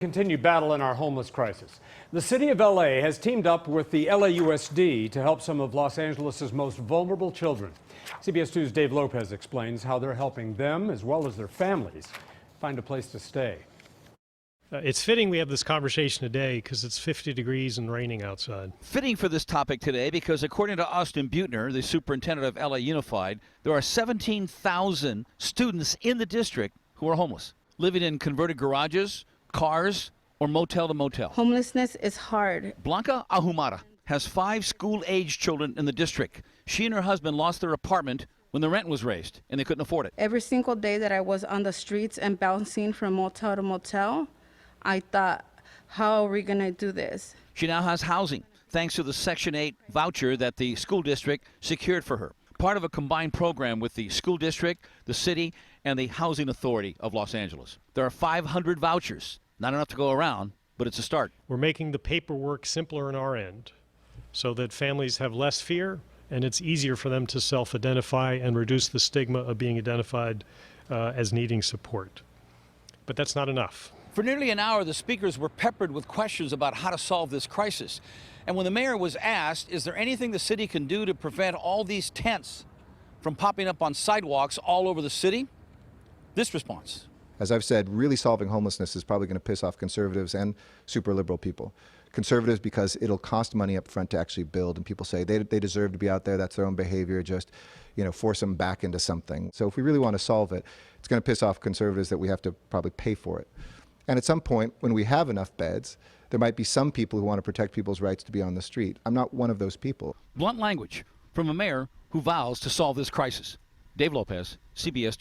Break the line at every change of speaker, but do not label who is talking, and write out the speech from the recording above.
Continued battle in our homeless crisis. The city of LA has teamed up with the LAUSD to help some of Los Angeles' most vulnerable children. CBS 2's Dave Lopez explains how they're helping them, as well as their families, find a place to stay.
It's fitting we have this conversation today because it's 50 degrees and raining outside.
Fitting for this topic today because according to Austin Butner, the superintendent of LA Unified, there are 17,000 students in the district who are homeless, living in converted garages, cars, or motel to motel.
Homelessness is hard.
Blanca Ahumada has 5 school-age children in the district. She and her husband lost their apartment when the rent was raised and they couldn't afford it.
Every single day that I was on the streets and bouncing from motel to motel, I thought, how are we going to do this?
She now has housing thanks to the Section 8 voucher that the school district secured for her. Part of a combined program with the school district, the city, and the Housing Authority of Los Angeles. There are 500 vouchers. Not enough to go around, but it's a start.
We're making the paperwork simpler on our end so that families have less fear and it's easier for them to self-identify and reduce the stigma of being identified as needing support. But that's not enough.
For nearly an hour, the speakers were peppered with questions about how to solve this crisis. And when the mayor was asked, is there anything the city can do to prevent all these tents from popping up on sidewalks all over the city? This response.
As I've said, really solving homelessness is probably going to piss off conservatives and super liberal people. Conservatives because it'll cost money up front to actually build, and people say they deserve to be out there, that's their own behavior, just force them back into something. So if we really want to solve it, it's going to piss off conservatives that we have to probably pay for it. And at some point, when we have enough beds, there might be some people who want to protect people's rights to be on the street. I'm not one of those people.
Blunt language from a mayor who vows to solve this crisis. Dave Lopez, CBS 2.